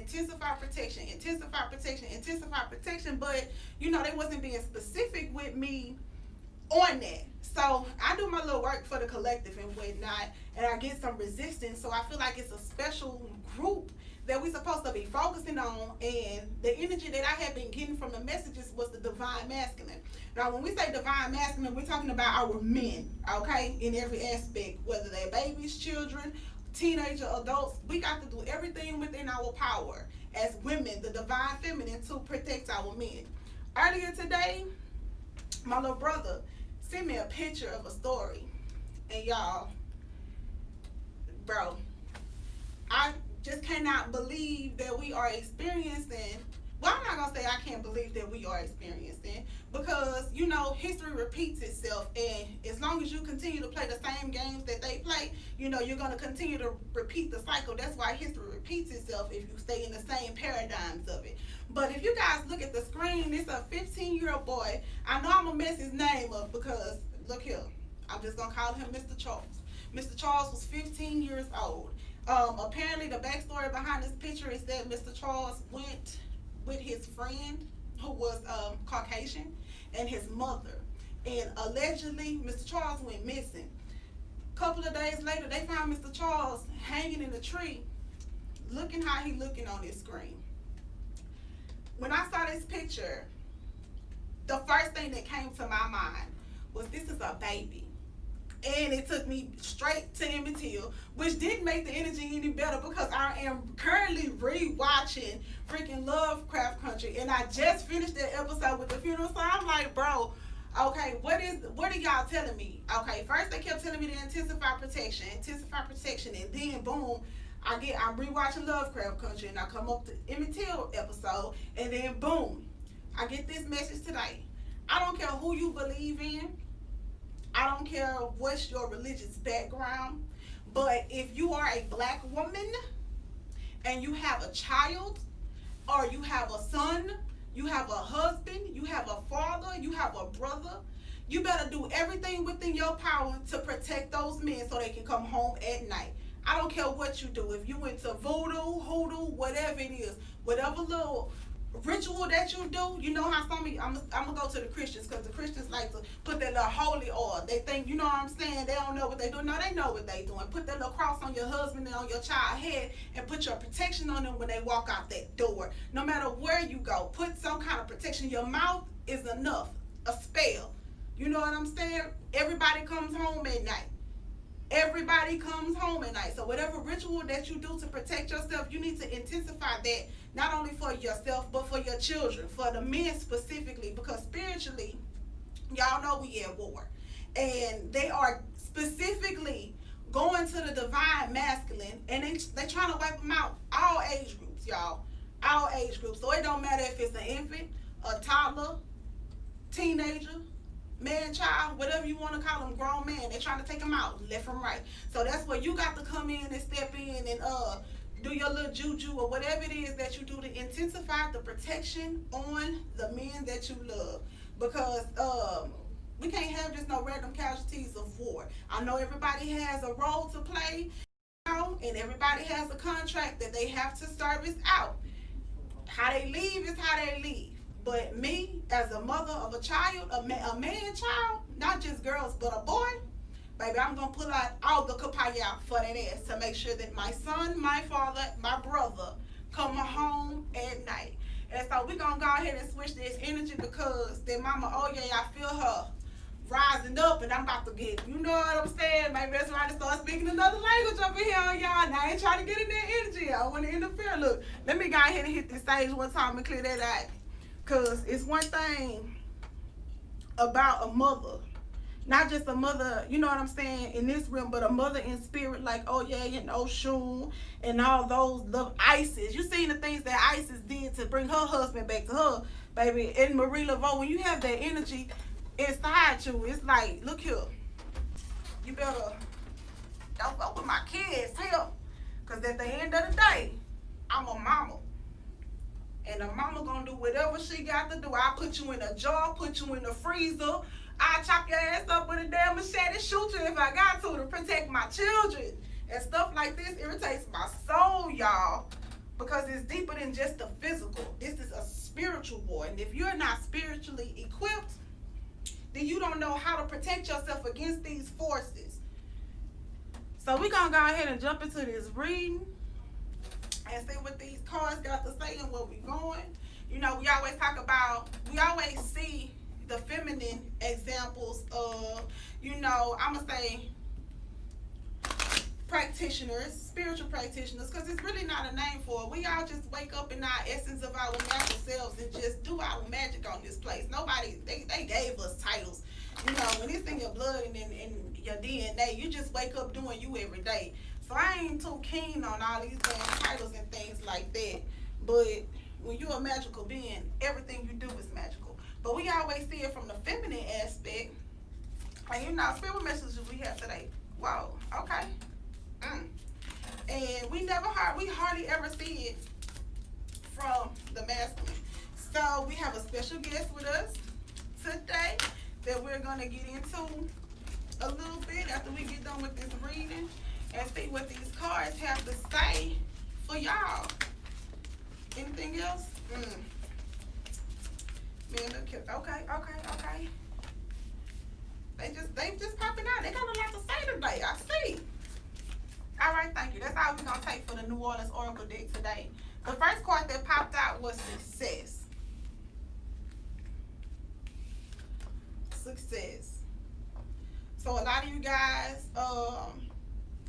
intensify protection, intensify protection, intensify protection, but they wasn't being specific with me on that. So I do my little work for the collective and whatnot, and I get some resistance. So I feel like it's a special group that we're supposed to be focusing on, and the energy that I have been getting from the messages was the divine masculine. Now, when we say divine masculine, we're talking about our men, okay, in every aspect, whether they're babies, children, teenager, adults. We got to do everything within our power as women, the divine feminine, to protect our men. Earlier today, my little brother sent me a picture of a story, and y'all, bro, I just cannot believe that we are experiencing, well, I'm not gonna say I can't believe that we are experiencing, because history repeats itself, and as long as you continue to play the same games that they play, you're gonna continue to repeat the cycle. That's why history repeats itself if you stay in the same paradigms of it. But if you guys look at the screen, it's a 15-year-old boy. I know I'm gonna mess his name up because look here, I'm just gonna call him Mr. Charles. Mr. Charles was 15 years old. Apparently the backstory behind this picture is that Mr. Charles went with his friend who was Caucasian and his mother, and allegedly Mr. Charles went missing. A couple of days later, they found Mr. Charles hanging in a tree, looking how he looking on his screen. When I saw this picture, the first thing that came to my mind was, this is a baby. And it took me straight to Emmett Till, which didn't make the energy any better because I am currently re-watching freaking Lovecraft Country, and I just finished that episode with the funeral. So I'm like, bro, okay, what are y'all telling me? Okay, first they kept telling me to intensify protection, and then boom, I'm rewatching Lovecraft Country, and I come up to Emmett Till episode, and then boom, I get this message today. I don't care who you believe in. I don't care what's your religious background, but if you are a black woman and you have a child, or you have a son, you have a husband, you have a father, you have a brother, you better do everything within your power to protect those men so they can come home at night. I don't care what you do. If you into voodoo, hoodoo, whatever it is, whatever little ritual that you do, you know how some of you, I'm gonna go to the Christians, because the Christians like to put that little holy oil. They think, you know what I'm saying, they don't know what they do. No, they know what they doing. Put that little cross on your husband and on your child's head, and put your protection on them when they walk out that door. No matter where you go, put some kind of protection. Your mouth is enough, a spell. You know what I'm saying? Everybody comes home at night. Everybody comes home at night. So whatever ritual that you do to protect yourself, you need to intensify that, not only for yourself, but for your children, for the men specifically, because spiritually, y'all know we at war. And they are specifically going to the divine masculine, and they trying to wipe them out. All age groups, y'all. All age groups. So it don't matter if it's an infant, a toddler, teenager, man, child, whatever you want to call them, grown man. They're trying to take them out left and right. So that's where you got to come in and step in and do your little juju or whatever it is that you do to intensify the protection on the men that you love. Because we can't have just no random casualties of war. I know everybody has a role to play, and everybody has a contract that they have to service out. How they leave is how they leave. But me, as a mother of a child, a man child, not just girls, but a boy, baby, I'm going to pull out all the kapaya for that ass to make sure that my son, my father, my brother come home at night. And so we're going to go ahead and switch this energy, because that mama, oh yeah, I feel her rising up, and I'm about to get, you know what I'm saying? Maybe that's why I start speaking another language up in here on y'all. And I ain't trying to get in that energy. I don't want to interfere. Look, let me go ahead and hit the stage one time and clear that out. Because it's one thing about a mother, not just a mother, you know what I'm saying, in this realm, but a mother in spirit, like, oh yeah, and Oshun and all those Isis. You seen the things that Isis did to bring her husband back to her, baby. And Marie Laveau, when you have that energy inside you, it's like, look here, you better don't fuck with my kids here, because at the end of the day, I'm a mama. And a mama gonna do whatever she got to do. I put you in a jar, put you in the freezer. I chop your ass up with a damn machete, shoot you if I got to protect my children. And stuff like this irritates my soul, y'all. because it's deeper than just the physical. This is a spiritual war. And if you're not spiritually equipped, then you don't know how to protect yourself against these forces. So we're going to go ahead and jump into this reading and see what these cards got to say and where we're going. You know, we always see the feminine examples of, you know, I'm going to say practitioners, spiritual practitioners, because it's really not a name for it. We all just wake up in our essence of our natural selves and just do our magic on this place. Nobody, they gave us titles. You know, when it's in your blood and in your DNA, you just wake up doing you every day. So I ain't too keen on all these titles and things like that. But when you're a magical being, everything you do is magical. But we always see it from the feminine aspect. And you know, spiritual messages we have today. Whoa, okay. And we hardly ever see it from the masculine. So we have a special guest with us today that we're going to get into a little bit after we get done with this reading and see what these cards have to say for y'all. Anything else? Man, okay. They just popping out. They got a lot to say today. I see. All right, thank you. That's all we're going to take for the New Orleans Oracle deck today. The first card that popped out was success. Success. So a lot of you guys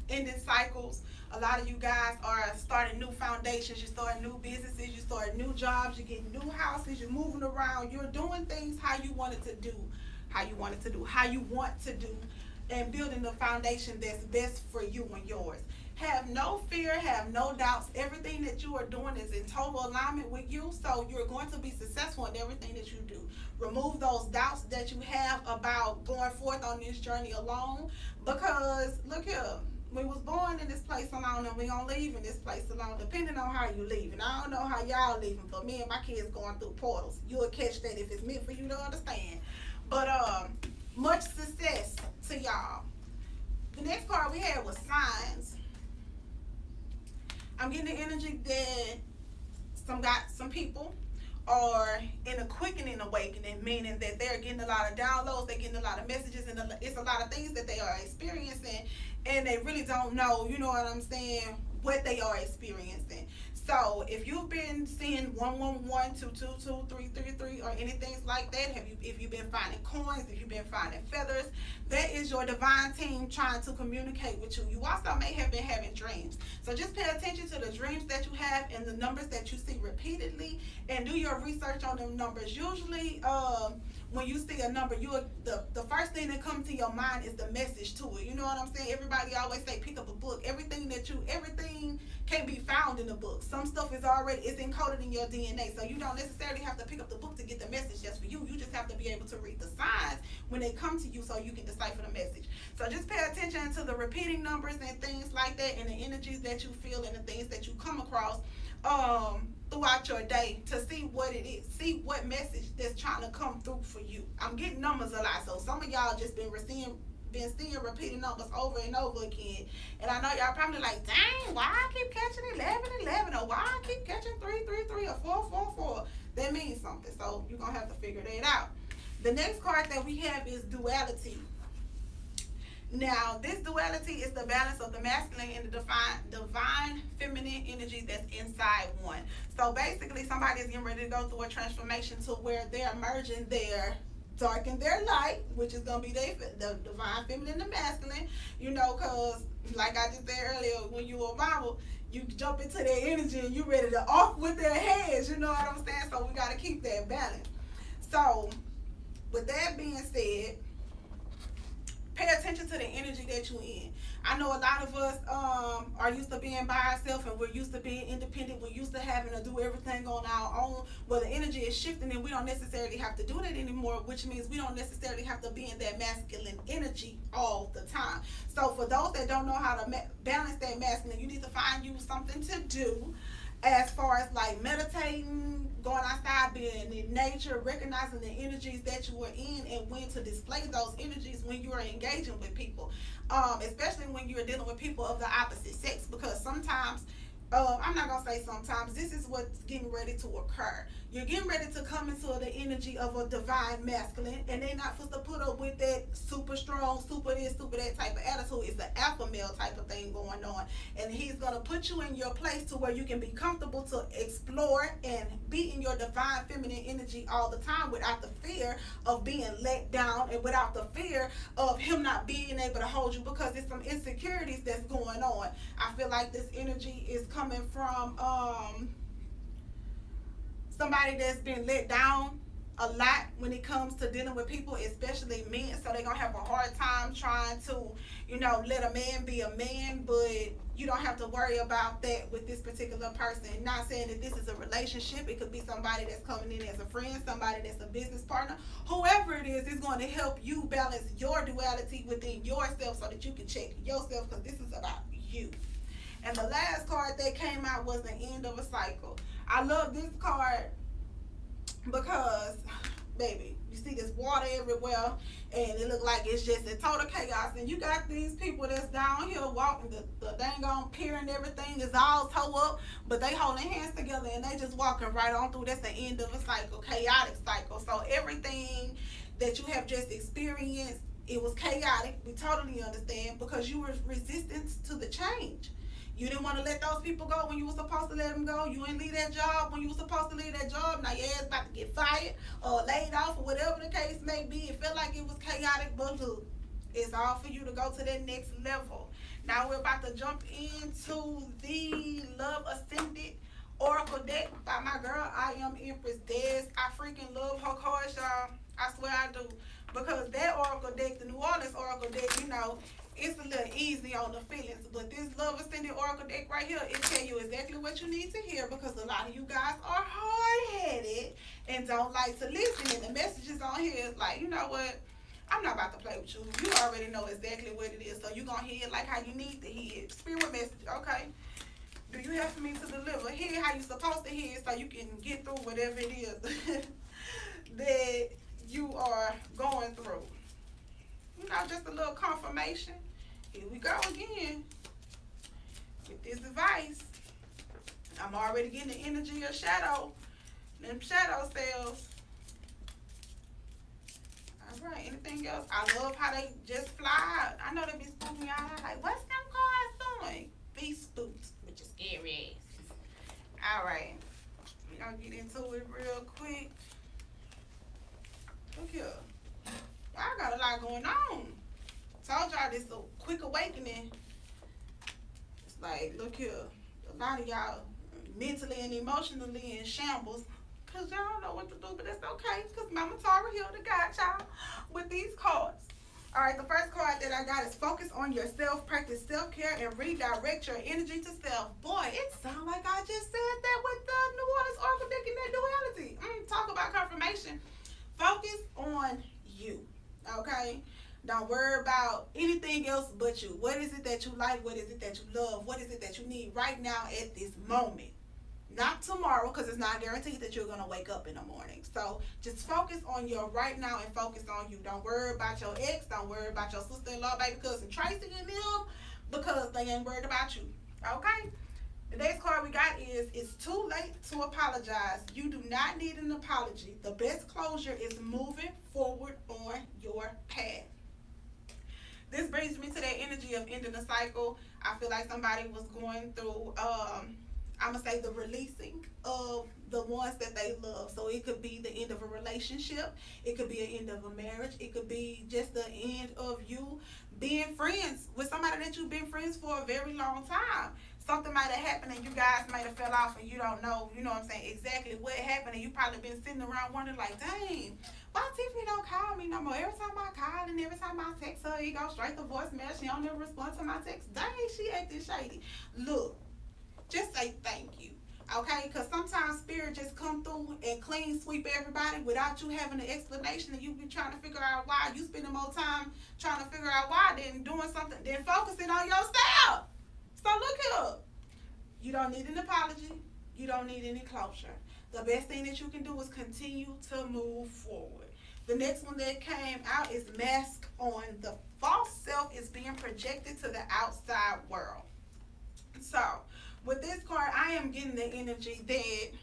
ending cycles. A lot of you guys are starting new foundations. You're starting new businesses. You're starting new jobs. You're getting new houses. You're moving around. You're doing things how you want to do, and building the foundation that's best for you and yours. Have no fear, have no doubts. Everything that you are doing is in total alignment with you, so you're going to be successful in everything that you do. Remove those doubts that you have about going forth on this journey alone, because look here, we was born in this place alone and we gonna leave in this place alone, depending on how you leave. And I don't know how y'all leaving, but me and my kids going through portals. You'll catch that if it's meant for you to understand. But much success to y'all. The next card we had was signs. I'm getting the energy that some people are in a quickening awakening, meaning that they're getting a lot of downloads, they're getting a lot of messages, and it's a lot of things that they are experiencing, and they really don't know, you know what I'm saying, what they are experiencing. So if you've been seeing 111, 222, 333, or anything like that, if you've been finding coins, if you've been finding feathers, that is your divine team trying to communicate with you. You also may have been having dreams. So just pay attention to the dreams that you have and the numbers that you see repeatedly, and do your research on them numbers. Usually, when you see a number, the first thing that comes to your mind is the message to it. You know what I'm saying? Everybody always say pick up a book. Everything can be found in the book. Some stuff is encoded in your DNA, so you don't necessarily have to pick up the book to get the message just for you. You just have to be able to read the signs when they come to you so you can decipher the message. So just pay attention to the repeating numbers and things like that, and the energies that you feel and the things that you come across throughout your day, to see what it is, see what message that's trying to come through for you. I'm getting numbers a lot, so some of y'all just been seeing repeating numbers over and over again, and I know y'all probably like, dang, why I keep catching 11, or why I keep catching 333 or 444. That means something, so you're gonna have to figure that out. The next card that we have is duality. Now, this duality is the balance of the masculine and the divine feminine energy that's inside one. So basically, somebody is getting ready to go through a transformation to where they're merging their dark and their light, which is going to be the divine feminine and the masculine, you know, because like I just said earlier, when you a mama, you jump into their energy and you ready to off with their heads, you know what I'm saying? So we got to keep that balance. So with that being said, pay attention to the energy that you're in. I know a lot of us are used to being by ourselves, and we're used to being independent. We're used to having to do everything on our own. Well, the energy is shifting, and we don't necessarily have to do that anymore, which means we don't necessarily have to be in that masculine energy all the time. So for those that don't know how to balance that masculine, you need to find you something to do, as far as like meditating, going outside, being in nature, recognizing the energies that you are in, and when to display those energies when you are engaging with people, especially when you're dealing with people of the opposite sex, because sometimes I'm not gonna say sometimes, this is what's getting ready to occur. You're getting ready to come into the energy of a divine masculine, and they're not supposed to put up with that super strong, super this, super that type of attitude. It's the alpha male type of thing going on, and he's gonna put you in your place to where you can be comfortable to explore and be in your divine feminine energy all the time without the fear of being let down and without the fear of him not being able to hold you, because there's some insecurities that's going on. I feel like this energy is coming from somebody that's been let down a lot when it comes to dealing with people, especially men. So they're gonna have a hard time trying to, let a man be a man, but you don't have to worry about that with this particular person. Not saying that this is a relationship. It could be somebody that's coming in as a friend, somebody that's a business partner. Whoever it is going to help you balance your duality within yourself so that you can check yourself, because this is about you. And the last card that came out was the end of a cycle. I love this card because, baby, you see this water everywhere, and it look like it's just a total chaos. And you got these people that's down here walking, the dang on pier and everything is all toe up, but they holding hands together and they just walking right on through. That's the end of a cycle, chaotic cycle. So everything that you have just experienced, it was chaotic. We totally understand, because you were resistant to the change. You didn't want to let those people go when you were supposed to let them go. You didn't leave that job when you were supposed to leave that job. Now your ass about to get fired or laid off or whatever the case may be. It felt like it was chaotic, but look, it's all for you to go to that next level. Now we're about to jump into the Love Ascended Oracle deck by my girl, I Am Empress Des. I freaking love her cards, y'all. I swear I do. Because that Oracle deck, the New Orleans Oracle deck, it's a little easy on the feelings, but this Love Ascended Oracle deck right here, it tell you exactly what you need to hear, because a lot of you guys are hard-headed and don't like to listen, and the messages on here is like, you know what, I'm not about to play with you. You already know exactly what it is, so you're going to hear it like how you need to hear it. Spirit message, okay? Do you have for me to deliver? Hear it how you're supposed to hear it so you can get through whatever it is that you are going through. Just a little confirmation. Here we go again with this advice. I'm already getting the energy of shadow. Them shadow cells. Alright, anything else? I love how they just fly out. I know they be spooking y'all out like, what's them cards doing? Be spooked with your scary ass. Alright. We're gonna get into it real quick. Look here. I got a lot going on. Told y'all this a quick awakening. It's like, look here, a lot of y'all mentally and emotionally in shambles because y'all don't know what to do, but that's okay, because Mama Tara here to guide y'all with these cards. All right, the first card that I got is focus on yourself, practice self-care, and redirect your energy to self. Boy, it sounds like I just said that with the New Orleans Oracle deck in that duality. Talk about confirmation. Focus on you, okay? Don't worry about anything else but you. What is it that you like? What is it that you love? What is it that you need right now at this moment? Not tomorrow, because it's not guaranteed that you're going to wake up in the morning. So just focus on your right now and focus on you. Don't worry about your ex. Don't worry about your sister-in-law, baby cousin Tracy and them, because they ain't worried about you. Okay? The next card we got is, it's too late to apologize. You do not need an apology. The best closure is moving forward on your path. This brings me to that energy of ending a cycle. I feel like somebody was going through, I'm going to say, the releasing of the ones that they love. So it could be the end of a relationship. It could be an end of a marriage. It could be just the end of you being friends with somebody that you've been friends for a very long time. Something might have happened and you guys might have fell off and you don't know, you know what I'm saying, exactly what happened, and you probably been sitting around wondering like, dang, why Tiffany don't call me no more? Every time I call and every time I text her, it goes straight to voicemail. She don't ever respond to my text. Dang, she acting shady. Look, just say thank you, okay? Because sometimes spirit just come through and clean sweep everybody without you having an explanation, and you be trying to figure out why. You spending more time trying to figure out why than doing something, than focusing on yourself. So look here. You don't need an apology. You don't need any closure. The best thing that you can do is continue to move forward. The next one that came out is mask on. The false self is being projected to the outside world. So With this card, I am getting the energy that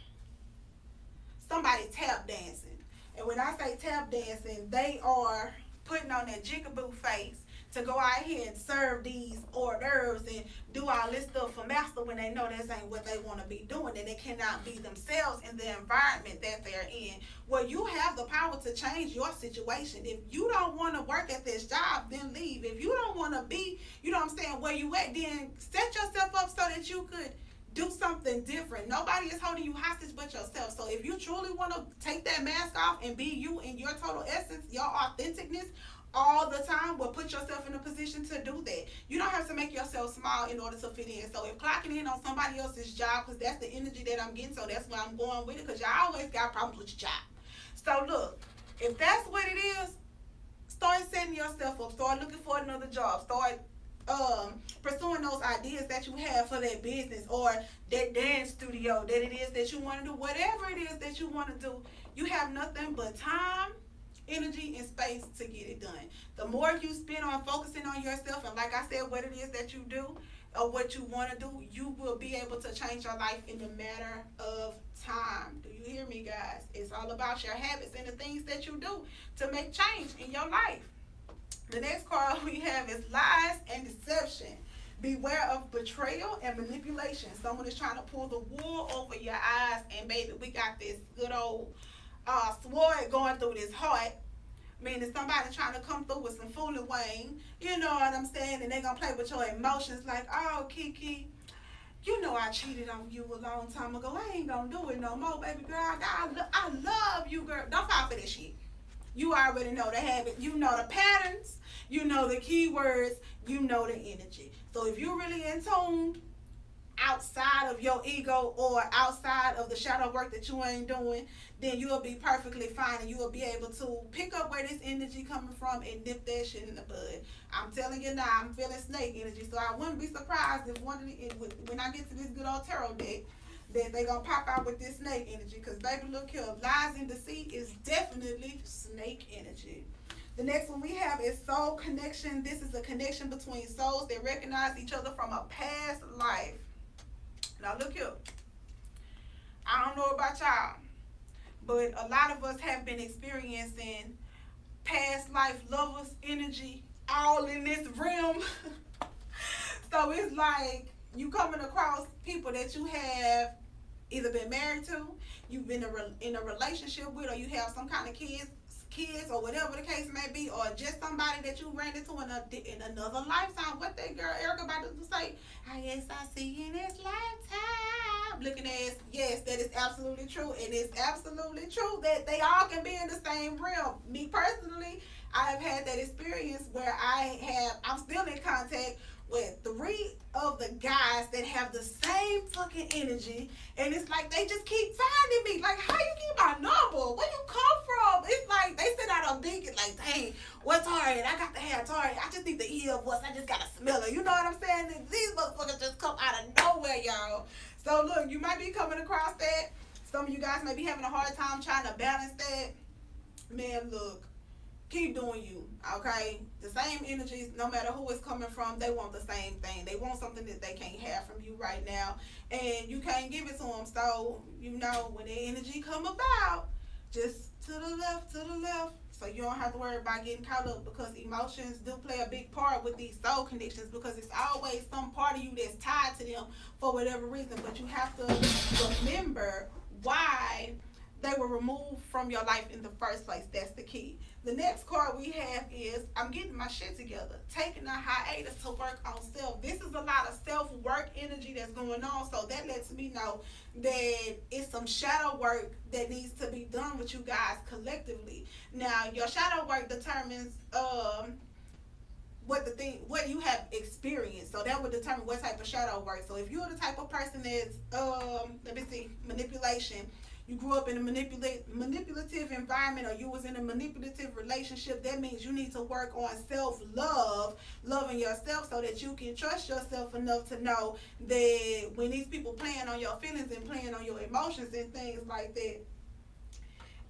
somebody tap dancing. And when I say tap dancing, they are putting on their jigaboo face to go out here and serve these hors d'oeuvres and do all this stuff for master when they know this ain't what they want to be doing, and they cannot be themselves in the environment that they're in. Well, you have the power to change your situation. If you don't want to work at this job, then leave. If you don't want to be, you know what I'm saying, where you at, then set yourself up so that you could do something different. Nobody is holding you hostage but yourself. So if you truly want to take that mask off and be you in your total essence, your authenticness, all the time, will put yourself in a position to do that. You don't have to make yourself small in order to fit in. So if clocking in on somebody else's job, because that's the energy that I'm getting, so that's why I'm going with it, because y'all always got problems with your job. So look, if that's what it is, start setting yourself up. Start looking for another job. Start pursuing those ideas that you have for that business or that dance studio that it is that you want to do. Whatever it is that you want to do, you have nothing but time, energy, and space to get it done. The more you spend on focusing on yourself, and like I said, what it is that you do or what you want to do, you will be able to change your life in a matter of time. Do you hear me, guys? It's all about your habits and the things that you do to make change in your life. The next card we have is lies and deception. Beware of betrayal and manipulation. Someone is trying to pull the wool over your eyes, and baby, we got this good old sword going through this heart. Meaning somebody trying to come through with some fooling Wayne, you know what I'm saying, and they gonna play with your emotions like, oh, Kiki, you know I cheated on you a long time ago. I ain't gonna do it no more, baby girl. I love you, girl. Don't fall for this shit. You already know the habit. You know the patterns. You know the keywords. You know the energy. So if you're really in tune outside of your ego or outside of the shadow work that you ain't doing, then you'll be perfectly fine, and you will be able to pick up where this energy coming from and nip that shit in the bud. I'm telling you now, I'm feeling snake energy, so I wouldn't be surprised if when I get to this good old tarot deck, that they gonna pop out with this snake energy. Because baby, look here, lies and deceit is definitely snake energy. The next one we have is soul connection. This is a connection between souls that recognize each other from a past life. Now look here, I don't know about y'all, but a lot of us have been experiencing past life lovers energy all in this realm. So it's like you coming across people that you have either been married to, you've been in a relationship with, or you have some kind of kids or whatever the case may be, or just somebody that you ran into in another lifetime. What that girl Erica about to say? I guess I see you in this lifetime. Looking at, yes, that is absolutely true. And it's absolutely true that they all can be in the same realm. Me personally, I have had that experience where I'm still in contact with 3 of the guys that have the same fucking energy, and it's like they just keep finding me. Like, how you get my number? Where you come from? It's like they send out a beacon, like, dang, what's Target? I got to have Target. I just need the ear of what's. I just gotta smell it. You know what I'm saying? These motherfuckers just come out of nowhere, y'all. So look, you might be coming across that. Some of you guys may be having a hard time trying to balance that. Man, look. Keep doing you, okay? The same energies, no matter who it's coming from, they want the same thing. They want something that they can't have from you right now, and you can't give it to them. So, you know, when the energy come about, just to the left, so you don't have to worry about getting caught up, because emotions do play a big part with these soul connections, because it's always some part of you that's tied to them for whatever reason, but you have to remember why they were removed from your life in the first place. That's the key. The next card we have is, I'm getting my shit together, taking a hiatus to work on self. This is a lot of self-work energy that's going on, so that lets me know that it's some shadow work that needs to be done with you guys collectively. Now, your shadow work determines what you have experienced, so that would determine what type of shadow work. So if you're the type of person that's manipulation, you grew up in a manipulative environment, or you was in a manipulative relationship, that means you need to work on self-love, loving yourself, so that you can trust yourself enough to know that when these people playing on your feelings and playing on your emotions and things like that,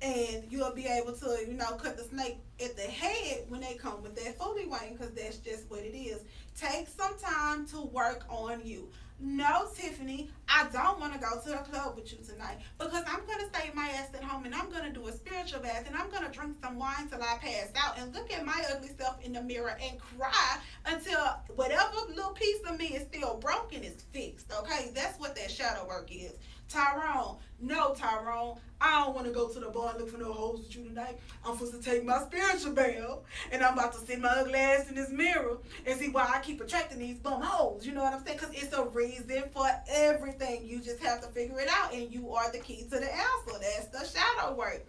And you'll be able to, cut the snake at the head when they come with that fully wing, because that's just what it is. Take some time to work on you. No, Tiffany, I don't want to go to the club with you tonight because I'm going to stay my ass at home and I'm going to do a spiritual bath and I'm going to drink some wine till I pass out and look at my ugly self in the mirror and cry until whatever little piece of me is still broken is fixed, okay? That's what that shadow work is. Tyrone, no, Tyrone, I don't want to go to the bar and look for no hoes with you tonight. I'm supposed to take my spiritual bath, and I'm about to sit my ugly ass in this mirror and see why I keep attracting these bum hoes. You know what I'm saying? Because it's a reason for everything. You just have to figure it out, and you are the key to the answer. That's the shadow work.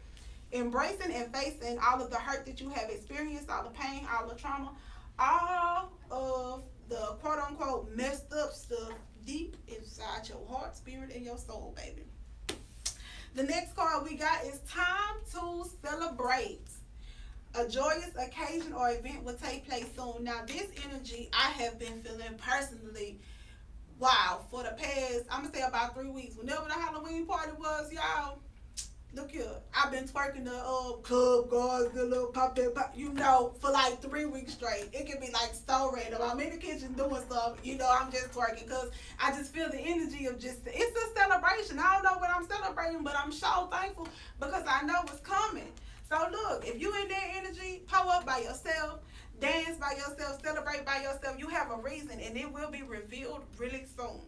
Embracing and facing all of the hurt that you have experienced, all the pain, all the trauma, all of the quote-unquote messed up stuff deep inside your heart, spirit, and your soul, baby. The next card we got is time to celebrate. A joyous occasion or event will take place soon. Now, this energy I have been feeling personally, wow, for the past, I'm going to say about 3 weeks. Whenever the Halloween party was, y'all, look here, I've been twerking the club guards, the little pop that pop, for like 3 weeks straight. It can be like so random. I'm in the kitchen doing stuff, I'm just twerking because I just feel the energy of it's a celebration. I don't know what I'm celebrating, but I'm so thankful because I know what's coming. So look, if you in that energy, pull up by yourself, dance by yourself, celebrate by yourself. You have a reason, and it will be revealed really soon.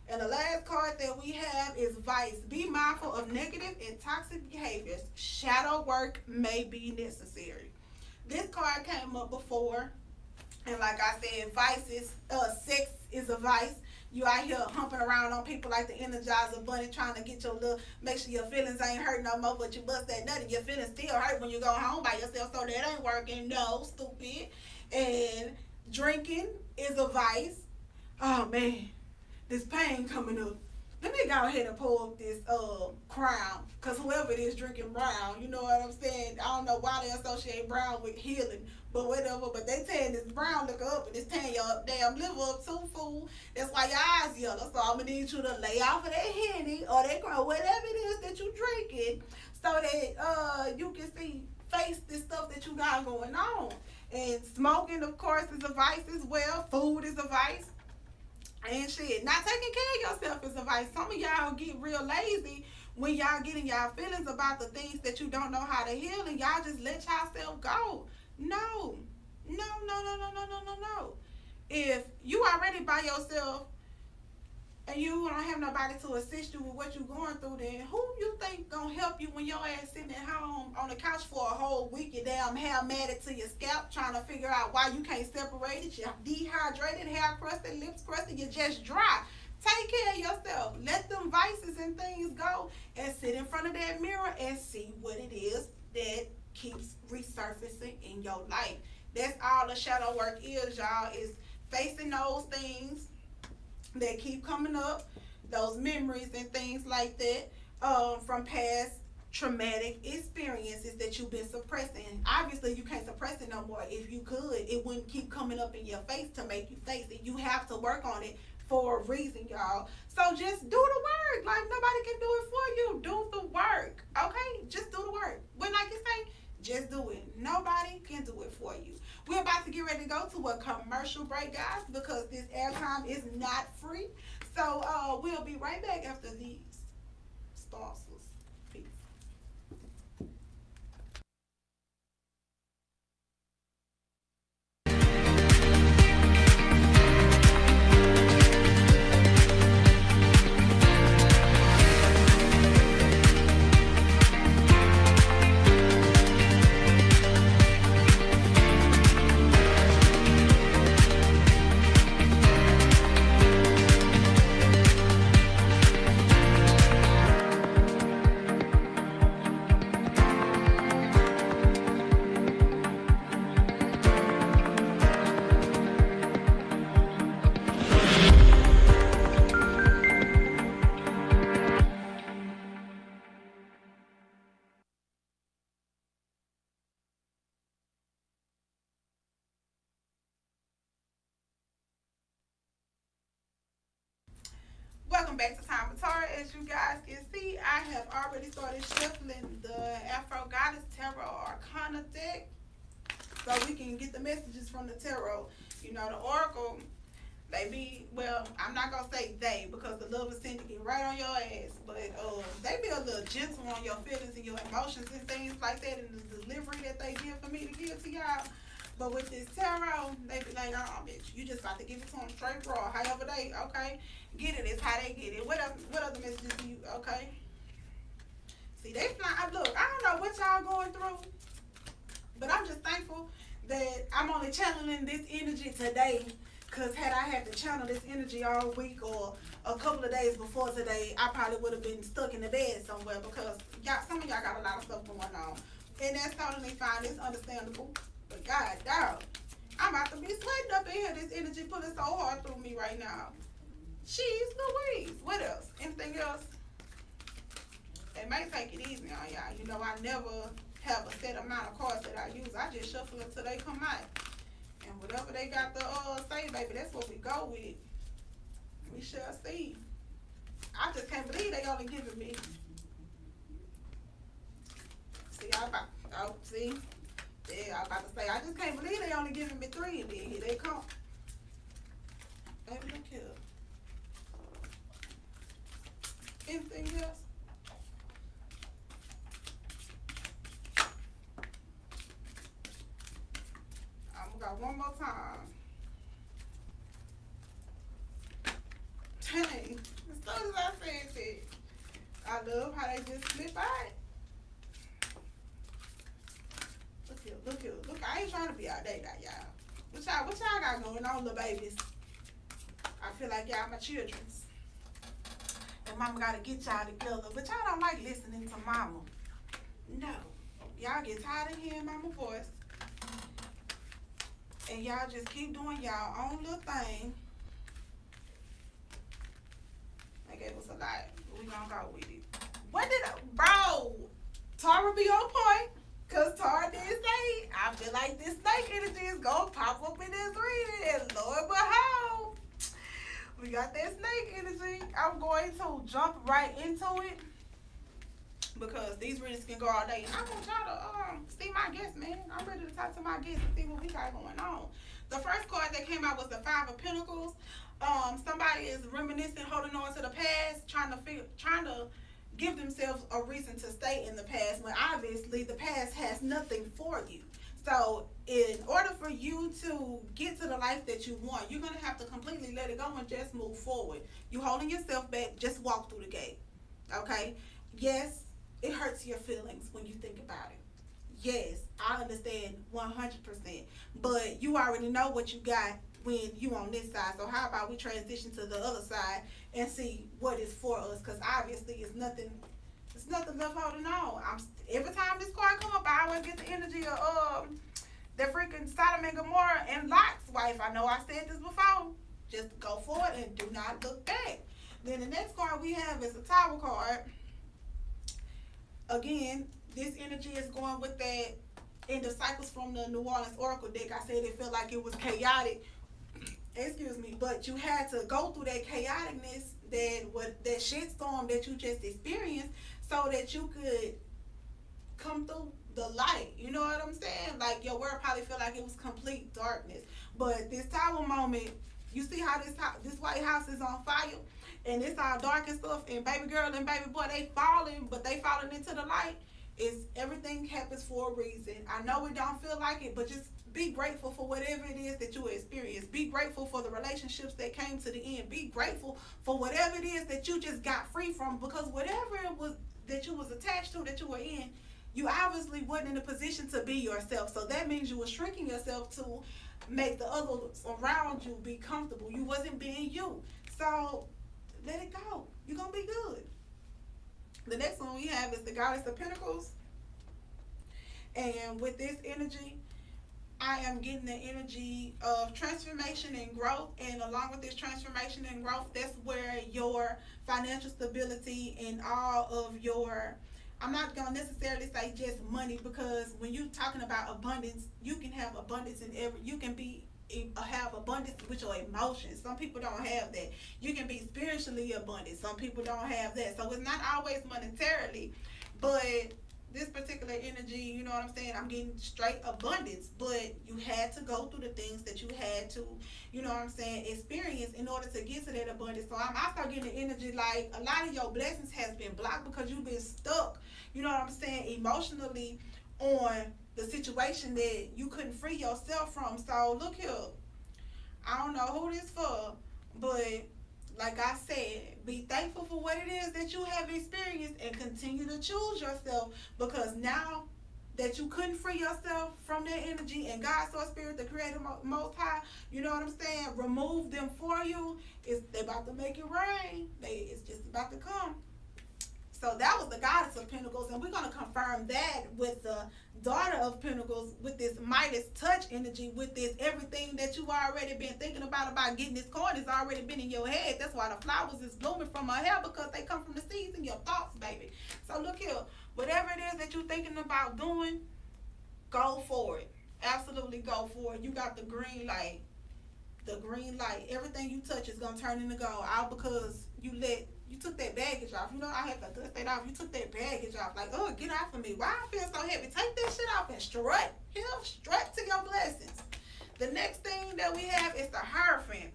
And the last card that we have is Vice. Be mindful of negative and toxic behaviors. Shadow work may be necessary. This card came up before, and like I said, vice is sex is a vice. You out here humping around on people like the Energizer Bunny, trying to get make sure your feelings ain't hurt no more, but you bust that nut and your feelings still hurt when you go home by yourself, so that ain't working. No, stupid. And drinking is a vice. Oh man, this pain coming up. Let me go ahead and pull up this crown, because whoever it is drinking brown, you know what I'm saying? I don't know why they associate brown with healing, but whatever. But they tearing this brown liquor up, and it's tearing your damn liver up too, fool. That's why your eyes yellow. So I'm going to need you to lay off of that Henny or that crown, whatever it is that you drinking, so that you can face this stuff that you got going on. And smoking, of course, is a vice as well. Food is a vice. And shit, not taking care of yourself is a vice. Some of y'all get real lazy when y'all getting y'all feelings about the things that you don't know how to heal, and y'all just let yourself go. No. No, no, no, no, no, no, no, no. If you already by yourself and you don't have nobody to assist you with what you're going through, then who you think gonna help you when your ass sitting at home on the couch for a whole week, your damn hair matted to your scalp, trying to figure out why you can't separate it, you're dehydrated, hair crusted, lips crusted, you're just dry. Take care of yourself. Let them vices and things go and sit in front of that mirror and see what it is that keeps resurfacing in your life. That's all the shadow work is, y'all, is facing those things that keep coming up, those memories and things like that, from past traumatic experiences that you've been suppressing. Obviously, you can't suppress it no more. If you could, it wouldn't keep coming up in your face to make you face it. You have to work on it for a reason, y'all. So just do the work. Like, nobody can do it for you. Do the work, okay? Just do the work. When I can say, just do it. Nobody can do it for you. We're about to get ready to go to a commercial break, guys, because this airtime is not free. So we'll be right back after these sponsors. Peace. Welcome back to Time for Taurus. as you guys can see, I have already started shuffling the Afro Goddess Tarot Arcana deck so we can get the messages from the tarot. You know, the Oracle, they be, well, I'm not going to say they because the love is tend to get right on your ass, but they be a little gentle on your feelings and your emotions and things like that in the delivery that they give for me to give to y'all. But with this tarot, they be like, bitch, you just about to give it to them straight raw. However they, okay, get it is how they get it. What other messages do you, okay? See, they fly, look, I don't know what y'all going through, but I'm just thankful that I'm only channeling this energy today. Because had I had to channel this energy all week or a couple of days before today, I probably would have been stuck in the bed somewhere because some of y'all got a lot of stuff going on. And that's totally fine. It's understandable. But God, dog, I'm about to be sweating up in here. This energy pulling so hard through me right now. Jeez Louise. What else? Anything else? It may take it easy on y'all. You know, I never have a set amount of cards that I use. I just shuffle until they come out. And whatever they got to say, baby, that's what we go with. We shall see. I just can't believe they only giving me. See, see? Yeah, I'm about to say, I just can't believe they only giving me 3 and then here they come. Baby, look here. Anything else? I'm gonna go one more time. Dang, as soon as I said that, I love how they just slip by it. Look, I ain't trying to be outdated, y'all. What y'all got going on, little babies? I feel like y'all my children's. And mama gotta get y'all together. But y'all don't like listening to mama. No. Y'all get tired of hearing mama's voice. And y'all just keep doing y'all own little thing. They gave us a lot. We gonna go with it. Bro, Tara be on point. Cause Tara did say, I feel like this snake energy is gonna pop up in this reading, and Lord behold, we got that snake energy. I'm going to jump right into it because these readings can go all day. And I want y'all to see my guests, man. I'm ready to talk to my guests and see what we got going on. The first card that came out was the 5 of Pentacles. Somebody is reminiscing, holding on to the past, trying to give themselves a reason to stay in the past when obviously the past has nothing for you. So in order for you to get to the life that you want, you're going to have to completely let it go and just move forward. You holding yourself back, just walk through the gate. Okay? Yes, it hurts your feelings when you think about it. Yes, I understand 100%. But you already know what you got when you on this side. So how about we transition to the other side and see what is for us? Because obviously it's nothing left holding on. Every time this card come up, I always get the energy of the freaking Sodom and Gomorrah and Lot's wife. I know I said this before. Just go forward and do not look back. Then the next card we have is a Tower card. Again, this energy is going with that end of cycles from the New Orleans Oracle deck. I said it felt like it was chaotic. Excuse me, but you had to go through that chaoticness, that shitstorm that you just experienced, so that you could come through the light. You know what I'm saying? Like your world probably felt like it was complete darkness, but this Tower moment, you see how this White House is on fire, and it's all dark and stuff, and baby girl and baby boy they falling, but they falling into the light. Everything happens for a reason. I know it don't feel like it, but just be grateful for whatever it is that you experience. Be grateful for the relationships that came to the end. Be grateful for whatever it is that you just got free from, because whatever it was that you was attached to, that you were in, you obviously wasn't in a position to be yourself. So that means you were shrinking yourself to make the others around you be comfortable. You wasn't being you. So let it go. You're going to be good. The next one we have is the Goddess of Pentacles. And with this energy, I am getting the energy of transformation and growth. And along with this transformation and growth, that's where your financial stability and all of your, I'm not going to necessarily say just money, because when you're talking about abundance, you can have abundance in you can be have abundance with your emotions. Some people don't have that. You can be spiritually abundant. Some people don't have that. So it's not always monetarily, but this particular energy, you know what I'm saying? I'm getting straight abundance, but you had to go through the things that you had to, you know what I'm saying, experience in order to get to that abundance. So I start getting the energy like a lot of your blessings has been blocked because you've been stuck, you know what I'm saying, emotionally on the situation that you couldn't free yourself from. So look here, I don't know who this for, but like I said, be thankful for what it is that you have experienced and continue to choose yourself, because now that you couldn't free yourself from that energy and God, Source, Spirit, the Creator, Most High, you know what I'm saying, remove them for you, they about to make it rain. It's just about to come. So that was the Goddess of Pentacles, and we're going to confirm that with the Daughter of Pentacles, with this Midas touch energy, with this everything that you've already been thinking about getting this coin has already been in your head. That's why the flowers is blooming from her hair, because they come from the seeds in your thoughts, baby. So look here, whatever it is that you're thinking about doing, go for it. Absolutely go for it. You got the green light. The green light. Everything you touch is going to turn into gold, all because you took that baggage off. You know, I had to dust that off. You took that baggage off. Like, oh, get off of me. Why I feel so heavy? Take that shit off and strut. Strut to your blessings. The next thing that we have is the Hierophant.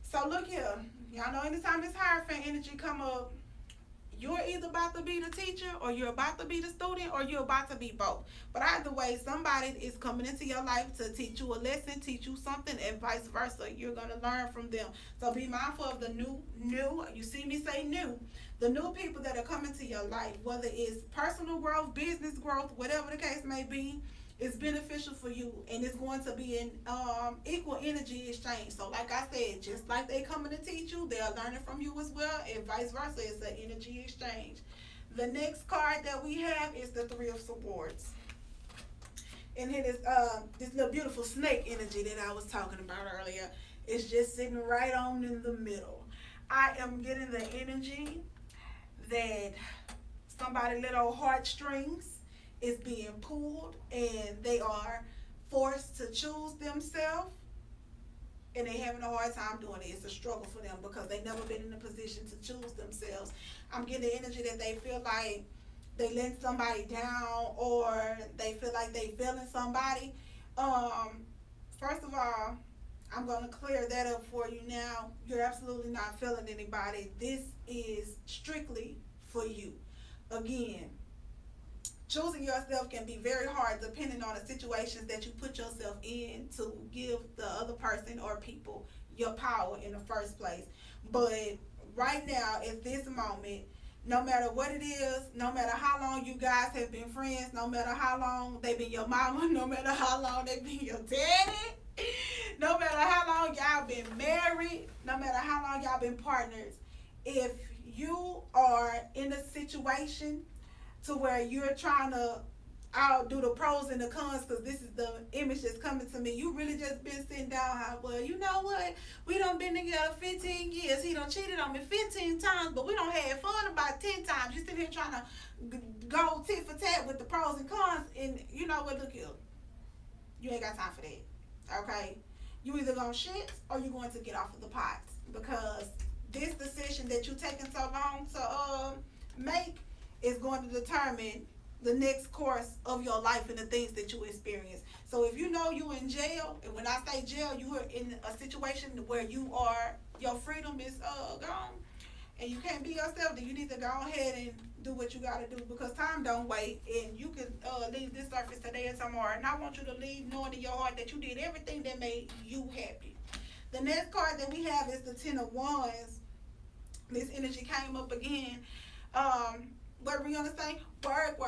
So look here. Y'all know anytime this Hierophant energy come up, you're either about to be the teacher, or you're about to be the student, or you're about to be both. But either way, somebody is coming into your life to teach you a lesson, teach you something, and vice versa. You're going to learn from them. So be mindful of the new, you see me say new, the new people that are coming to your life, whether it's personal growth, business growth, whatever the case may be. It's beneficial for you, and it's going to be an equal energy exchange. So like I said, just like they coming to teach you, they are learning from you as well, and vice versa. It's an energy exchange. The next card that we have is the Three of Swords, and it is this little beautiful snake energy that I was talking about earlier. It's just sitting right on in the middle. I am getting the energy that somebody little heartstrings is being pulled, and they are forced to choose themselves, and they having a hard time doing it. It's a struggle for them because they never been in a position to choose themselves. I'm getting the energy that they feel like they let somebody down, or they feel like they failing somebody. First of all, I'm going to clear that up for you now. You're absolutely not failing anybody. This is strictly for you. Again, choosing yourself can be very hard depending on the situations that you put yourself in to give the other person or people your power in the first place. But right now, at this moment, no matter what it is, no matter how long you guys have been friends, no matter how long they've been your mama, no matter how long they've been your daddy, no matter how long y'all been married, no matter how long y'all been partners, if you are in a situation to where you're trying to outdo the pros and the cons, because this is the image that's coming to me. You really just been sitting down, well, you know what? We done been together 15 years. He done cheated on me 15 times, but we done had fun about 10 times. You sitting here trying to go tit for tat with the pros and cons, and you know what? Look here. You ain't got time for that. Okay? You either gonna shit or you going to get off of the pot, because this decision that you taking so long to make is going to determine the next course of your life and the things that you experience. So if you know you in jail, and when I say jail, you are in a situation where your freedom is gone, and you can't be yourself, then you need to go ahead and do what you got to do, because time don't wait, and you can leave this surface today or tomorrow. And I want you to leave knowing in your heart that you did everything that made you happy. The next card that we have is the Ten of Wands. This energy came up again. What we're gonna say? Work.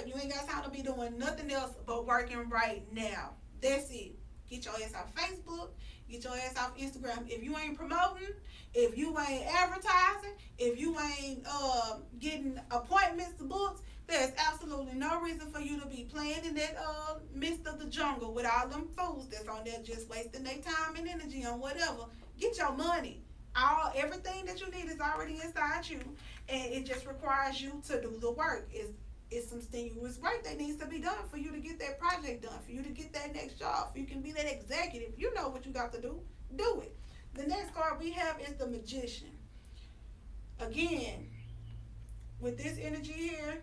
You ain't got time to be doing nothing else but working right now. That's it. Get your ass off Facebook. Get your ass off Instagram. If you ain't promoting, if you ain't advertising, if you ain't getting appointments to books, there's absolutely no reason for you to be playing in that midst of the jungle with all them fools that's on there just wasting their time and energy on whatever. Get your money. Everything that you need is already inside you, and it just requires you to do the work. It's It's some strenuous work that needs to be done for you to get that project done, for you to get that next job, for you can be that executive. You know what you got to do. Do it. The next card we have is the Magician. Again, with this energy here,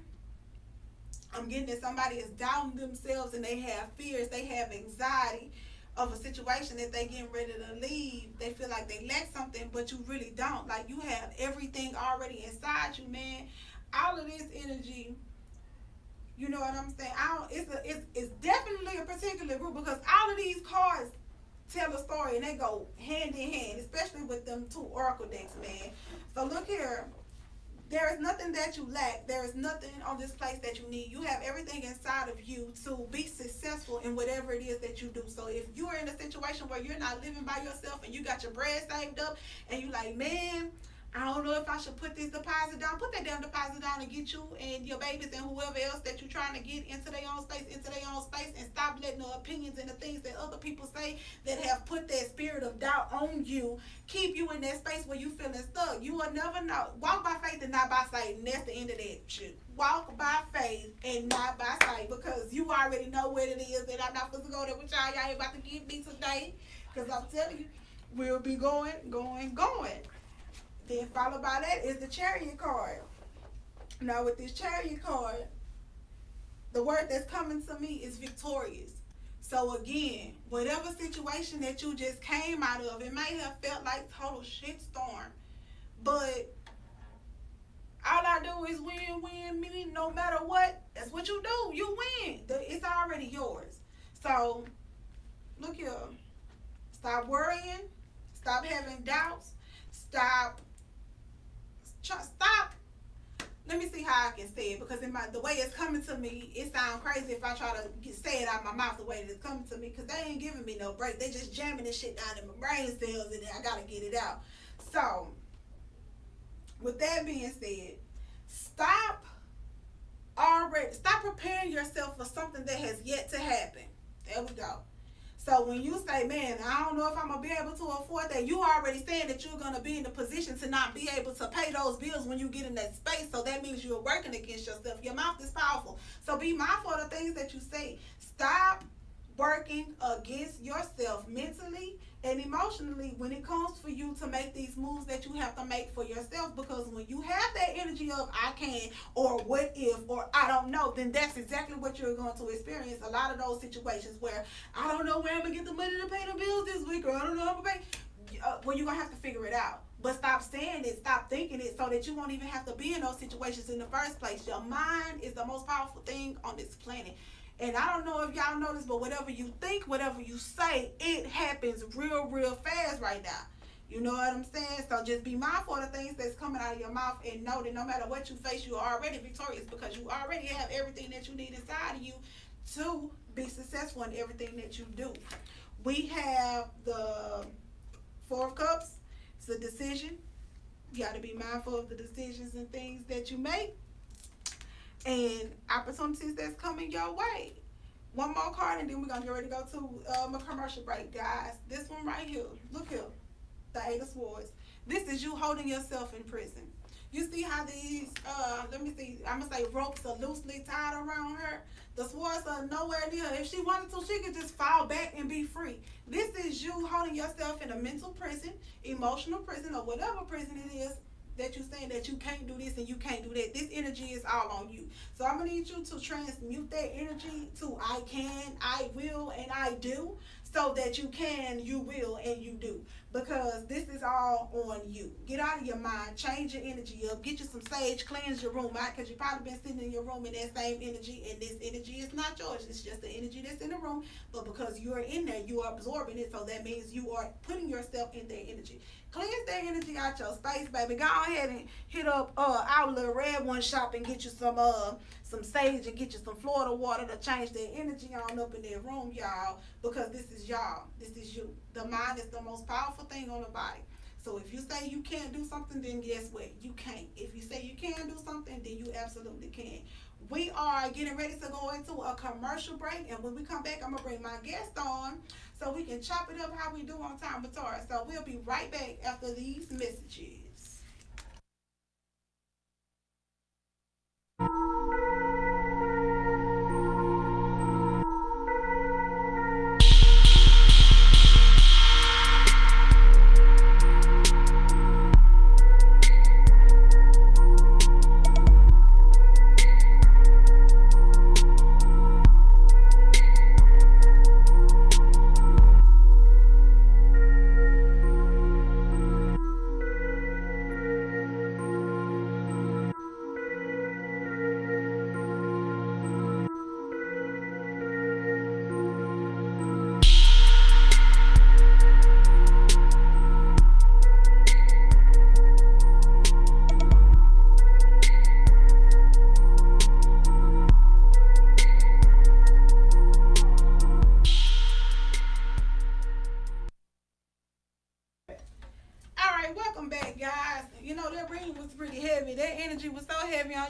I'm getting that somebody is doubting themselves and they have fears, they have anxiety of a situation that they getting ready to leave. They feel like they lack something, but you really don't. Like you have everything already inside you, man. All of this energy, you know what I'm saying? It's definitely a particular group because all of these cards tell a story and they go hand in hand, especially with them two oracle decks, man. So look here. There is nothing that you lack. There is nothing on this place that you need. You have everything inside of you to be successful in whatever it is that you do. So if you are in a situation where you're not living by yourself and you got your bread saved up and you like, man, I don't know if I should put this deposit down. Put that damn deposit down and get you and your babies and whoever else that you're trying to get into their own space, and stop letting the opinions and the things that other people say that have put that spirit of doubt on you keep you in that space where you feeling stuck. You will never know. Walk by faith and not by sight, and that's the end of that shit. Walk by faith and not by sight because you already know what it is that I'm not supposed to go there with y'all. Y'all ain't about to give me today because I'm telling you, we'll be going. Then followed by that is the Chariot card. Now with this Chariot card, the word that's coming to me is victorious. So again, whatever situation that you just came out of, it may have felt like total shitstorm, but all I do is win, meaning no matter what, that's what you do. You win. It's already yours. So look here. Stop worrying. Stop having doubts. Stop. Let me see how I can say it because the way it's coming to me, it sounds crazy if I try to say it out of my mouth the way that it's coming to me because they ain't giving me no break. They just jamming this shit down in my brain cells and I gotta get it out. So, with that being said, stop preparing yourself for something that has yet to happen. There we go. So when you say, man, I don't know if I'm going to be able to afford that, you already saying that you're going to be in the position to not be able to pay those bills when you get in that space. So that means you're working against yourself. Your mouth is powerful. So be mindful of the things that you say. Stop working against yourself mentally and emotionally when it comes for you to make these moves that you have to make for yourself, because when you have that energy of I can or what if or I don't know, then that's exactly what you're going to experience. A lot of those situations where I don't know where I'm gonna get the money to pay the bills this week, or I don't know how I'm gonna pay, well, you're gonna have to figure it out. But stop saying it, stop thinking it, so that you won't even have to be in those situations in the first place. Your mind is the most powerful thing on this planet. And I don't know if y'all know this, but whatever you think, whatever you say, it happens real fast right now. You know what I'm saying? So just be mindful of the things that's coming out of your mouth and know that no matter what you face, you are already victorious because you already have everything that you need inside of you to be successful in everything that you do. We have the Four of Cups. It's a decision. You got to be mindful of the decisions and things that you make and opportunities that's coming your way. One more card and then we're going to get ready to go to a commercial break, guys. This one right here. Look here. The Eight of Swords. This is you holding yourself in prison. You see how these, let me see, I'm going to say ropes are loosely tied around her. The swords are nowhere near her. If she wanted to, she could just fall back and be free. This is you holding yourself in a mental prison, emotional prison, or whatever prison it is that you're saying that you can't do this and you can't do that. This energy is all on you. So I'm going to need you to transmute that energy to I can, I will, and I do, so that you can, you will, and you do. Because this is all on you. Get out of your mind. Change your energy up. Get you some sage. Cleanse your room out, because you've probably been sitting in your room in that same energy, and this energy is not yours. It's just the energy that's in the room. But because you're in there, you are absorbing it, so that means you are putting yourself in their energy. Cleanse that energy out your space, baby. Go ahead and hit up our little Red One shop and get you some sage and get you some Florida water to change that energy on up in that room, y'all. Because this is y'all. This is you. The mind is the most powerful thing on the body. So if you say you can't do something, then guess what? You can't. If you say you can do something, then you absolutely can. We are getting ready to go into a commercial break, and when we come back, I'm going to bring my guest on so we can chop it up how we do on Time with Tara. So we'll be right back after these messages.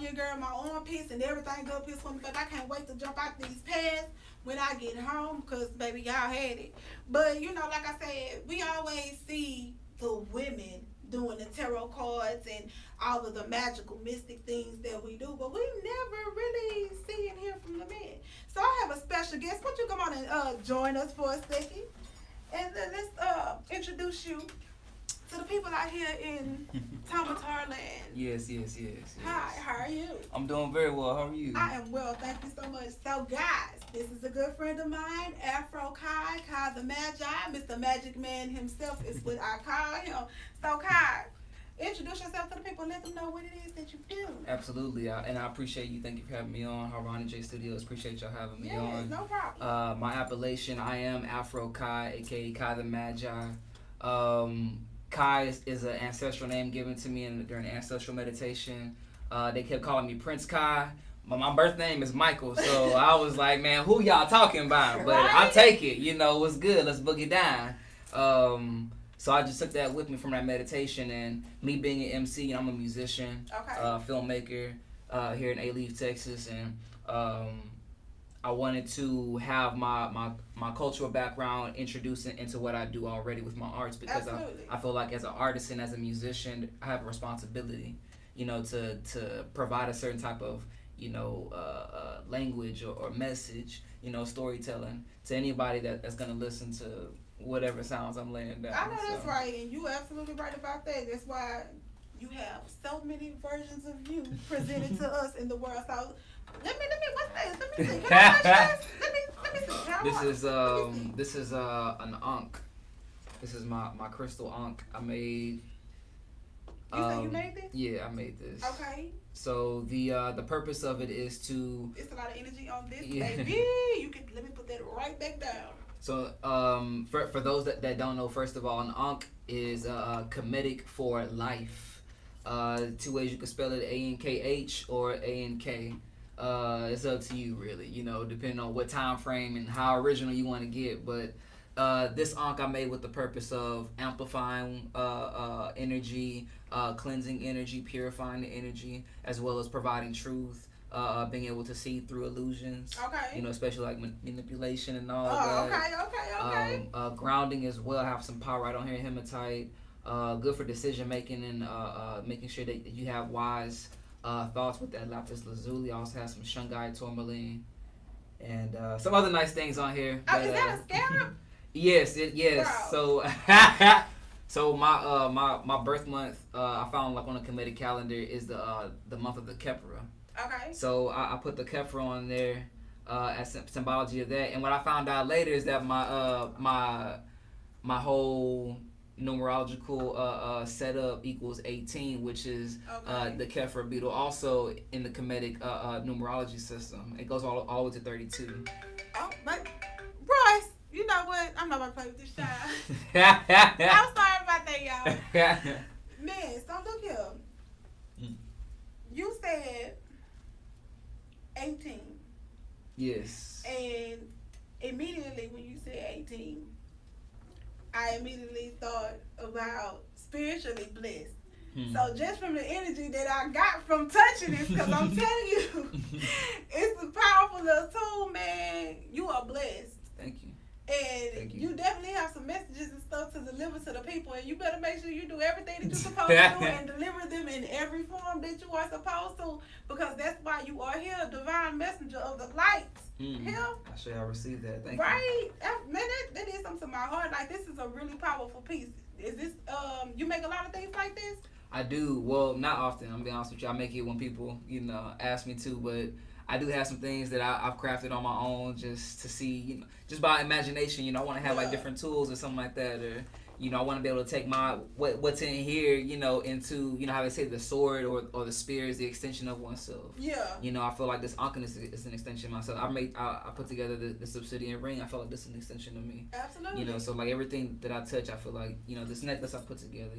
your girl, my armpits and everything up here swimming, but I can't wait to jump out these pads when I get home, because, baby, y'all had it. But, like I said, we always see the women doing the tarot cards and all of the magical, mystic things that we do, but we never really see and hear from the men. So I have a special guest. Why don't you come on and join us for a second? And then let's introduce you to the people out here in Tomatar land. Yes. Hi, how are you? I'm doing very well. How are you? I am well, thank you so much. So, guys, this is a good friend of mine, Afro Kai the Magi. Mr. Magic Man himself is what I call him. So, Kai, introduce yourself to the people and let them know what it is that you do. Absolutely, and I appreciate you. Thank you for having me on. Harani J Studios, appreciate y'all having me on. No problem. My appellation, I am Afro Kai, aka Kai the Magi. Kai is an ancestral name given to me during ancestral meditation. They kept calling me Prince Kai. My birth name is Michael, so I was like, man, who y'all talking about? But right? I take it, what's good? Let's boogie down. So I just took that with me from that meditation, and me being an MC, I'm a musician, filmmaker here in A-Leaf, Texas, and I wanted to have my cultural background introduced into what I do already with my arts, because I feel like as an artist and as a musician, I have a responsibility, to provide a certain type of, language or message, storytelling to anybody that's going to listen to whatever sounds I'm laying down. I know that's right, and you absolutely right about that. That's why you have so many versions of you presented to us in the world. So let me what's this? Let me see. Can I touch this? Let me see. This is an Ankh. This is my crystal Ankh. I made. You said you made this? Yeah, I made this. Okay. So the purpose of it is to. It's a lot of energy on this, baby. You can let me put that right back down. So for those that don't know, first of all, an Ankh is Kemetic for life. 2 ways you can spell it: A-N-K-H or A-N-K. It's up to you, really. Depending on what time frame and how original you want to get. But this Ankh I made with the purpose of amplifying energy, cleansing energy, purifying the energy, as well as providing truth. Being able to see through illusions. Okay. Especially like manipulation and all that. Okay. Grounding as well. I have some power right on here, hematite. Good for decision making and making sure that you have wise thoughts with that lapis lazuli. I also have some shungite tourmaline and some other nice things on here. Oh, is that a scarab? Yes. Bro. So my birth month I found like on a Kemetic calendar is the month of the Kepra. Okay. So I put the Kepra on there as symbology of that. And what I found out later is that my whole numerological setup equals 18, which is the Kepra beetle, also in the Kemetic numerology system. It goes all the way to 32. Oh, but Bryce, you know what? I'm not gonna play with this child. I'm sorry about that, y'all. Man, so look here. You said 18. Yes. And immediately when you said 18, I immediately thought about spiritually blessed. So just from the energy that I got from touching this, because I'm telling you, it's a powerful little tool, man. You are blessed. Thank you. And you definitely have some messages and stuff to deliver to the people, and you better make sure you do everything that you're supposed to do and deliver them in every form that you are supposed to, because that's why you are here, divine messenger of the light. Here. I sure I received that. Thank you. Man, that is something to my heart. Like, this is a really powerful piece. Is this, you make a lot of things like this? I do. Well, not often. I'm gonna be honest with you. I make it when people, ask me to, but I do have some things that I've crafted on my own just to see, just by imagination. I want to have like different tools or something like that, or I want to be able to take my what's in here, into how they say the sword or the spear is the extension of oneself. Yeah. I feel like this Ankh is an extension of myself. I put together the obsidian ring. I feel like this is an extension of me. Absolutely. So like everything that I touch, I feel like this necklace I put together,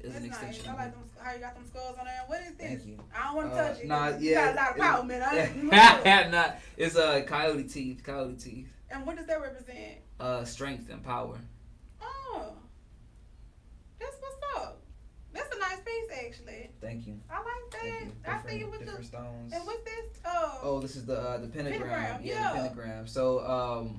is an extension. I like how you got them skulls on there. What is this? Thank you. I don't want to touch it. Nah, you got a lot of power, man. It's coyote teeth. Coyote teeth. And what does that represent? Strength and power. Oh. That's what's up. That's a nice piece, actually. Thank you. I like that. Thank you. I see it with Different stones. And what's this? Oh, this is the pentagram. Pentagram, Yeah, yeah. the pentagram. So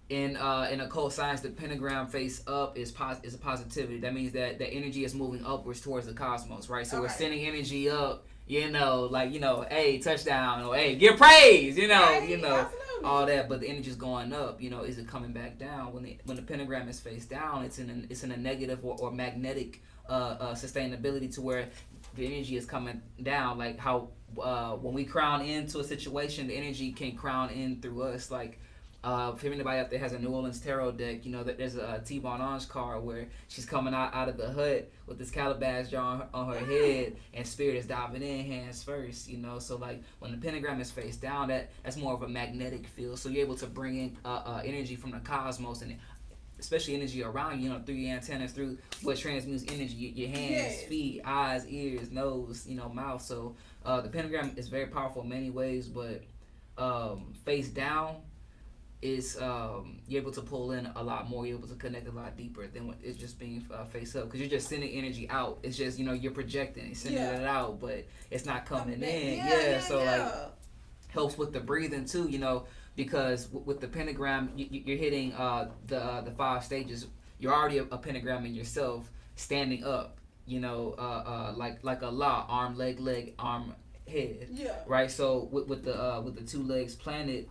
in occult science, the pentagram face up is a positivity. That means that the energy is moving upwards towards the cosmos, right? So we're sending energy up. Hey, touchdown, or hey, give praise. Absolutely. All that. But the energy is going up. Is it coming back down? When the pentagram is face down, it's in a negative or magnetic sustainability to where the energy is coming down. Like how when we crown into a situation, the energy can crown in through us. Like if anybody out there has a New Orleans tarot deck, that there's a T-Bone Orange card where she's coming out of the hut with this calabash jar on her head, and spirit is diving in hands first. So like when the pentagram is face down, that's more of a magnetic field. So you're able to bring in energy from the cosmos, and especially energy around you, through your antennas, through what transmutes energy, your hands, feet, eyes, ears, nose, mouth. So the pentagram is very powerful in many ways, but face down is you're able to pull in a lot more. You're able to connect a lot deeper than when it's just being face up, because you're just sending energy out. It's just you're projecting, sending it out, but it's not coming in. So like helps with the breathing too. Because with the pentagram, you're hitting the 5 stages. You're already a pentagram in yourself, standing up. Like a law, arm, leg, arm, head. Yeah. Right. So with the 2 legs planted,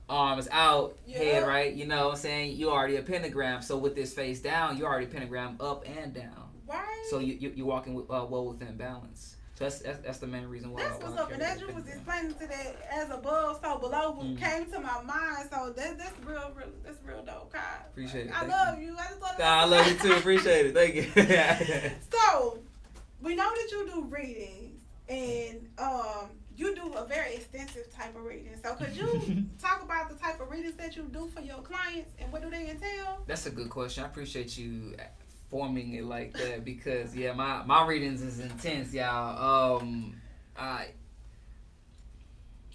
arms out, head right. You know what I'm saying? You're already a pentagram. So with this face down, you're already a pentagram up and down. Right. So you're walking well within balance. So that's the main reason why. That's what's up. And as you was explaining to that, as above, so below, came to my mind. So that's real dope, Kai. Appreciate it. I love you. I just love you. I love you too. Appreciate it. Thank you. So we know that you do readings, and you do a very extensive type of reading. So could you talk about the type of readings that you do for your clients, and what do they entail? That's a good question. I appreciate you forming it like that, because my readings is intense, y'all.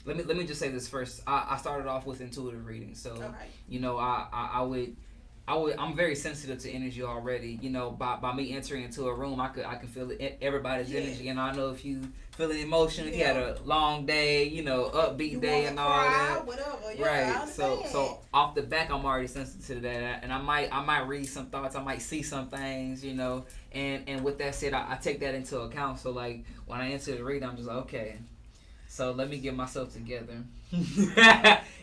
Let me just say this first. I started off with intuitive reading, so I'm very sensitive to energy already. By me entering into a room, I can feel everybody's energy, and I know if you feeling emotion, if you had a long day, upbeat day and all that, whatever. Right. So off the back, I'm already sensitive to that, and I might read some thoughts, I might see some things, and with that said, I take that into account. So like when I enter the reading, I'm just like, okay, so let me get myself together.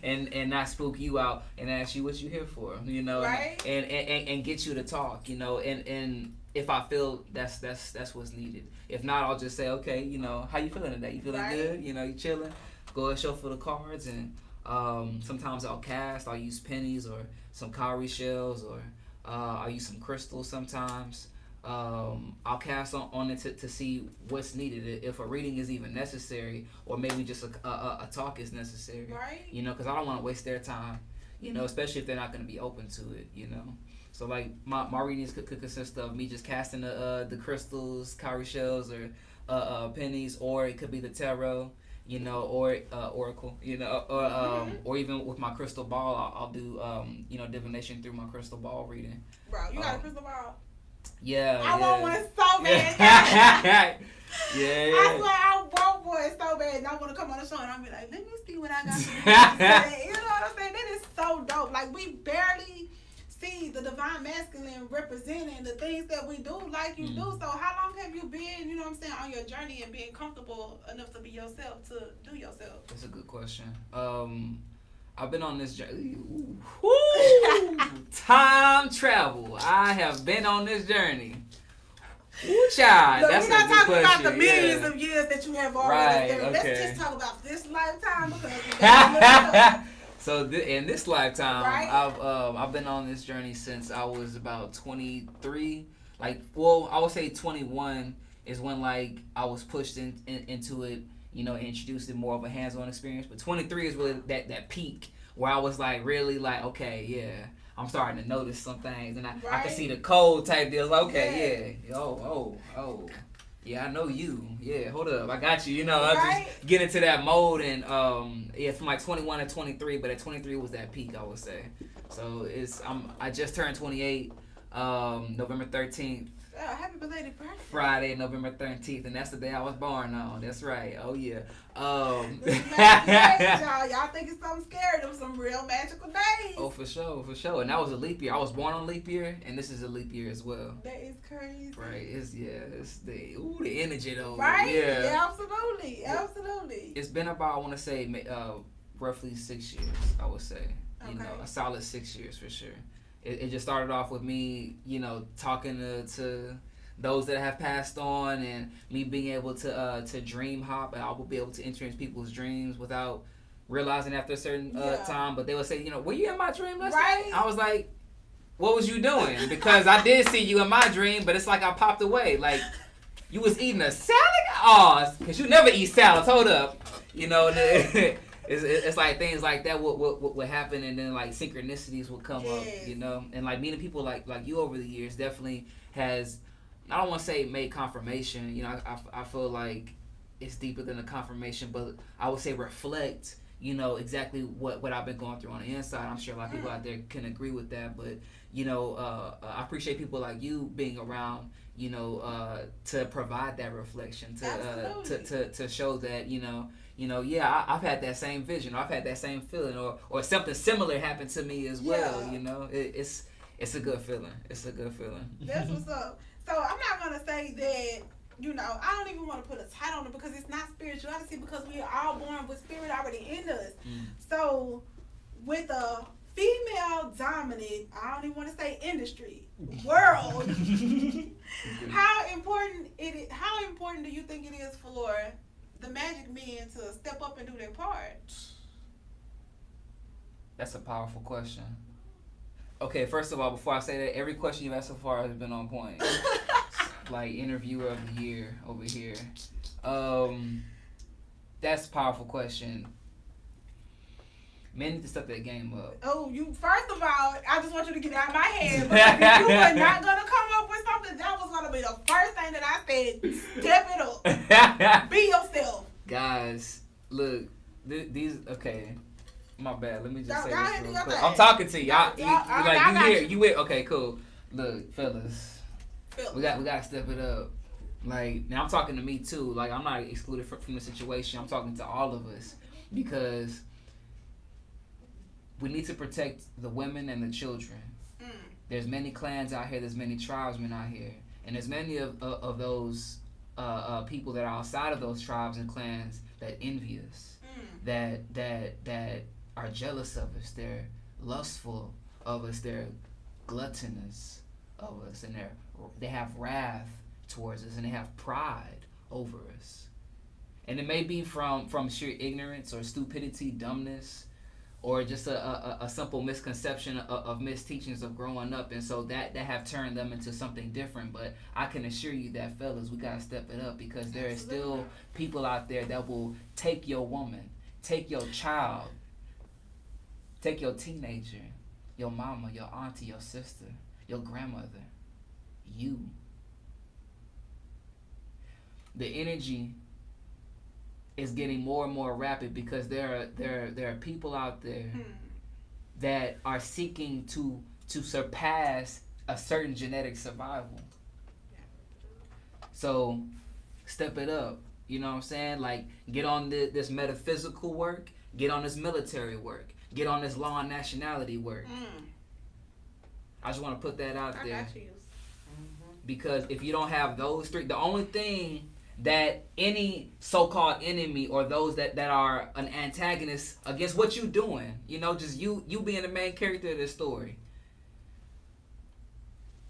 and not spook you out and ask you what you here for, right? and get you to talk, and if I feel that's what's needed. If not, I'll just say, okay, how you feeling today? You feeling good? You chilling? Go and shuffle the cards, and sometimes I'll use pennies or some cowrie shells, or I'll use some crystals sometimes. I'll cast on it to see what's needed, if a reading is even necessary, or maybe just a talk is necessary, right? Because I don't want to waste their time, especially if they're not going to be open to it, So like my readings could consist of me just casting the crystals, cowrie shells, or pennies, or it could be the tarot, or oracle, or even with my crystal ball, I'll do divination through my crystal ball reading. Bro, you got a crystal ball? Yeah. I want one so bad. Yeah. I swear I want one so bad, and I want to come on the show and I'll be like, let me see what I got to do. You know what I'm saying? That is so dope. Like, we barely see the divine masculine representing the things that we do like you do. So how long have you been, on your journey and being comfortable enough to be yourself, to do yourself? That's a good question. I've been on this journey. Time travel. I have been on this journey. Ooh, child. Look, that's we're not a good talking question. about the millions of years that you have already done. Okay. Let's just talk about this lifetime, because So in this lifetime, right? I've been on this journey since I was about 23. I would say 21 is when like I was pushed into it. Introduced in more of a hands-on experience. But 23 is really that peak where I was like really like, okay, yeah, I'm starting to notice some things, and I can see the code type deals. Like, okay, yeah, oh, yeah, I know you. Yeah, hold up, I got you. I just get into that mode, and from like 21 to 23, but at 23 was that peak, I would say. So I just turned 28, November 13th. Happy belated birthday. Friday, November 13th, and that's the day I was born on. That's right. Oh yeah. This is magic days, y'all. Y'all think it's something scary? Them some real magical days. Oh, for sure. And that was a leap year. I was born on leap year, and this is a leap year as well. That is crazy. Right. It's the energy though. Right. Yeah. Absolutely. It's been about, I want to say, roughly 6 years. I would say. You know, a solid 6 years for sure. It just started off with me, you know, talking to those that have passed on, and me being able to dream hop, and I will be able to enter into people's dreams without realizing after a certain time. But they would say, you know, were you in my dream last night? I was like, what was you doing? Because I did see you in my dream, but it's like I popped away. Like, you was eating a salad? Oh, because you never eat salads. Hold up. You know, it's like things like that would happen, and then like synchronicities would come up, you know, and like meeting people like you over the years definitely has, I don't want to say made confirmation, you know, I feel like it's deeper than a confirmation, but I would say reflect, you know, exactly what I've been going through on the inside. I'm sure a lot of people out there can agree with that, but you know, I appreciate people like you being around, you know, to provide that reflection, to show that, you know, yeah, I've had that same vision, or I've had that same feeling, or something similar happened to me as well. You know, it's a good feeling. It's a good feeling. That's what's up. So I'm not gonna say that, you know, I don't even want to put a title on it because it's not spirituality, because we are all born with spirit already in us. So with a female dominant, I don't even want to say industry, world, how important do you think it is for the magic men to step up and do their part? That's a powerful question. Okay, first of all, before I say that, every question you've asked so far has been on point. Like interviewer of the year over here. That's a powerful question. Men need to step that game up. Oh, first of all, I just want you to get out of my head, because if you were not gonna come up with something, that was gonna be the first thing that I said. Step it up. Be yourself. Guys, look, these, okay. My bad. Let me just say this real quick. I'm talking to you. You hear? Okay, cool. Look, fellas, we gotta step it up. Like, now I'm talking to me too. Like, I'm not excluded from the situation. I'm talking to all of us, because we need to protect the women and the children. There's many clans out here. There's many tribesmen out here, and there's many of those people that are outside of those tribes and clans that envy us, that are jealous of us. They're lustful of us. They're gluttonous of us, and they have wrath towards us, and they have pride over us. And it may be from sheer ignorance or stupidity, dumbness, or just a simple misconception of misteachings of growing up, and so that have turned them into something different. But I can assure you that, fellas, we gotta step it up, because there is still people out there that will take your woman, take your child, take your teenager, your mama, your auntie, your sister, your grandmother, you. The energy is getting more and more rapid, because there are people out there that are seeking to surpass a certain genetic survival. So step it up. You know what I'm saying? Like, get on this metaphysical work, get on this military work, get on this law and nationality work. I just want to put that out there. Got you. Because if you don't have those three, the only thing that any so-called enemy, or those that are an antagonist against what you doing, you know, just you being the main character of the story,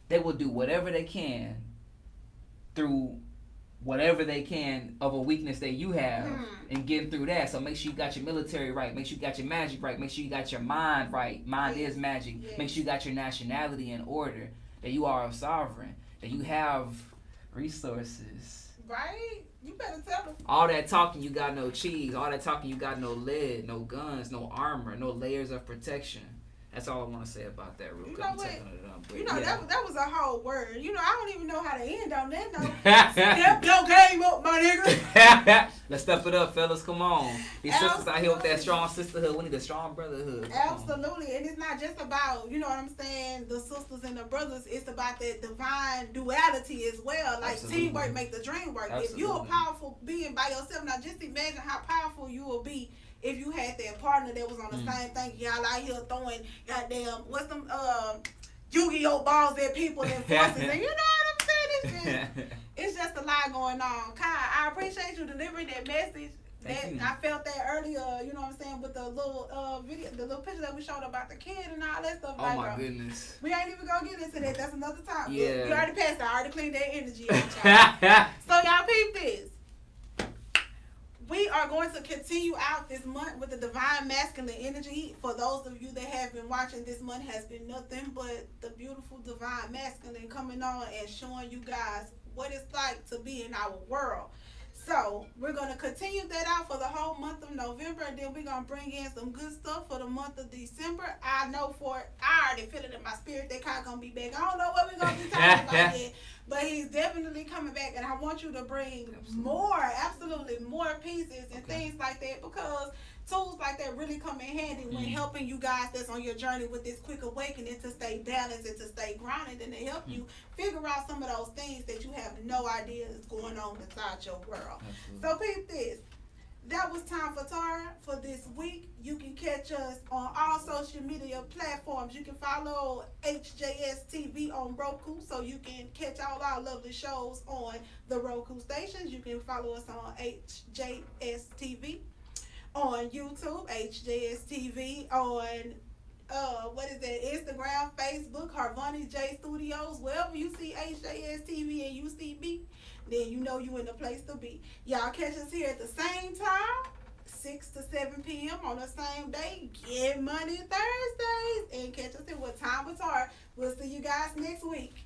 they will do whatever they can through whatever they can of a weakness that you have, and getting through that. So make sure you got your military right, make sure you got your magic right, make sure you got your mind right. Mind is magic. Make sure you got your nationality in order, that you are a sovereign, that you have resources. Right? You better tell them. All that talking, you got no cheese. All that talking, you got no lead, no guns, no armor, no layers of protection. That's all I want to say about that real You quick. know I'm what? taking it up, but You know, yeah. that was a whole word. You know, I don't even know how to end on that note. Step your game up, my nigga. Let's step it up, fellas. Come on. These sisters out here with that strong sisterhood. We need a strong brotherhood. Absolutely. And it's not just about, you know what I'm saying, the sisters and the brothers. It's about that divine duality as well. Like, Absolutely. teamwork make the dream work. Absolutely. If you're a powerful being by yourself, now just imagine how powerful you will be if you had that partner that was on the same thing. Y'all out here throwing goddamn, what's them, Yu-Gi-Oh balls at people and forces. And you know what I'm saying? It's just a lot going on. Kai, I appreciate you delivering that message. Thank you. I felt that earlier, you know what I'm saying, with the little video, the little picture that we showed about the kid and all that stuff. Oh like, my goodness. We ain't even gonna get into that. That's another time. Yeah. You already passed. I already cleaned that energy out, y'all. So y'all peep this. We are going to continue out this month with the divine masculine energy. For those of you that have been watching, this month has been nothing but the beautiful divine masculine coming on and showing you guys what it's like to be in our world. So we're going to continue that out for the whole month of November, and then we're going to bring in some good stuff for the month of December. I know I already feel it in my spirit that Kai going to be back. I don't know what we're going to be talking about yet, but he's definitely coming back, and I want you to bring absolutely more pieces and things like that, because tools like that really come in handy when helping you guys that's on your journey with this quick awakening to stay balanced and to stay grounded, and to help you figure out some of those things that you have no idea is going on inside your world. So peep this. That was time for Tara for this week. You can catch us on all social media platforms. You can follow HJS TV on Roku, so you can catch all our lovely shows on the Roku stations. You can follow us on HJS TV on YouTube, HJS TV on Instagram, Facebook, Harvani J Studios. Wherever you see HJS TV and you see me, then you know you in the place to be. Y'all catch us here at the same time, 6 to 7 p.m. on the same day. Get Money Thursdays, and catch us here with Time with Tar. We'll see you guys next week.